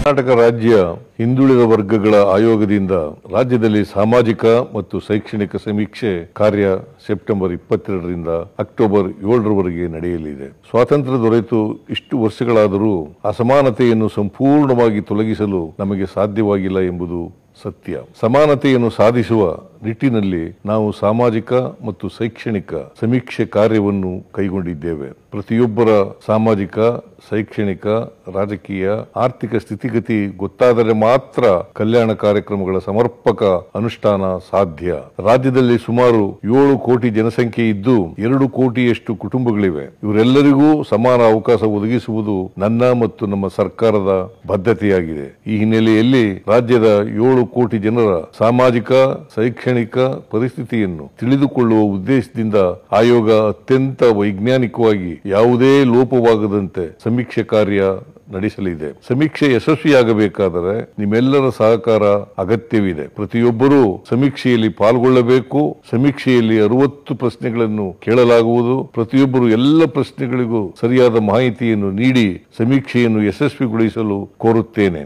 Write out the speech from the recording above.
ಕರ್ನಾಟಕ ರಾಜ್ಯ ಹಿಂದುಳಿದ ವರ್ಗಗಳ ಆಯೋಗದಿಂದ ರಾಜ್ಯದಲ್ಲಿ ಸಾಮಾಜಿಕ ಮತ್ತು ಶೈಕ್ಷಣಿಕ ಸಮೀಕ್ಷೆ ಕಾರ್ಯ ಸೆಪ್ಟೆಂಬರ್ 22ರಿಂದ ಅಕ್ಟೋಬರ್ 7ರವರೆಗೆ ನಡೆಯಲಿದೆ. ಸ್ವಾತಂತ್ರ್ಯ ದೊರೆತು ಇಷ್ಟು ವರ್ಷಗಳಾದರೂ ಅಸಮಾನತೆಯನ್ನು ಸಂಪೂರ್ಣವಾಗಿ ತೊಲಗಿಸಲು ನಮಗೆ ಸಾಧ್ಯವಾಗಿಲ್ಲ ಎಂಬುದು ಸತ್ಯ. ಸಮಾನತೆಯನ್ನು ಸಾಧಿಸುವ ನಿಟ್ಟಿನಲ್ಲಿ ನಾವು ಸಾಮಾಜಿಕ ಮತ್ತು ಶೈಕ್ಷಣಿಕ ಸಮೀಕ್ಷೆ ಕಾರ್ಯವನ್ನು ಕೈಗೊಂಡಿದ್ದೇವೆ. ಪ್ರತಿಯೊಬ್ಬರ ಸಾಮಾಜಿಕ, ಶೈಕ್ಷಣಿಕ, ರಾಜಕೀಯ, ಆರ್ಥಿಕ ಸ್ಥಿತಿಗತಿ ಗೊತ್ತಾದರೆ ಮಾತ್ರ ಕಲ್ಯಾಣ ಕಾರ್ಯಕ್ರಮಗಳ ಸಮರ್ಪಕ ಅನುಷ್ಠಾನ ಸಾಧ್ಯ. ರಾಜ್ಯದಲ್ಲಿ ಸುಮಾರು 7 ಕೋಟಿ ಜನಸಂಖ್ಯೆ ಇದ್ದು 2 ಕೋಟಿಯಷ್ಟು ಕುಟುಂಬಗಳಿವೆ. ಇವರೆಲ್ಲರಿಗೂ ಸಮಾನ ಅವಕಾಶ ಒದಗಿಸುವುದು ನನ್ನ ಮತ್ತು ನಮ್ಮ ಸರ್ಕಾರದ ಬದ್ಧತೆಯಾಗಿದೆ. ಈ ಹಿನ್ನೆಲೆಯಲ್ಲಿ ರಾಜ್ಯದ 7 ಕೋಟಿ ಜನರ ಸಾಮಾಜಿಕ, ಶೈಕ್ಷಣಿಕ ಪರಿಸ್ಥಿತಿಯನ್ನು ತಿಳಿದುಕೊಳ್ಳುವ ಉದ್ದೇಶದಿಂದ ಆಯೋಗ ಅತ್ಯಂತ ವೈಜ್ಞಾನಿಕವಾಗಿ ಯಾವುದೇ ಲೋಪವಾಗದಂತೆ ಸಮೀಕ್ಷೆ ಕಾರ್ಯ ನಡೆಸಲಿದೆ. ಸಮೀಕ್ಷೆ ಯಶಸ್ವಿಯಾಗಬೇಕಾದರೆ ನಿಮ್ಮೆಲ್ಲರ ಸಹಕಾರ ಅಗತ್ಯವಿದೆ. ಪ್ರತಿಯೊಬ್ಬರೂ ಸಮೀಕ್ಷೆಯಲ್ಲಿ ಪಾಲ್ಗೊಳ್ಳಬೇಕು. ಸಮೀಕ್ಷೆಯಲ್ಲಿ 60 ಪ್ರಶ್ನೆಗಳನ್ನು ಕೇಳಲಾಗುವುದು. ಪ್ರತಿಯೊಬ್ಬರು ಎಲ್ಲ ಪ್ರಶ್ನೆಗಳಿಗೂ ಸರಿಯಾದ ಮಾಹಿತಿಯನ್ನು ನೀಡಿ ಸಮೀಕ್ಷೆಯನ್ನು ಯಶಸ್ವಿಗೊಳಿಸಲು ಕೋರುತ್ತೇನೆ.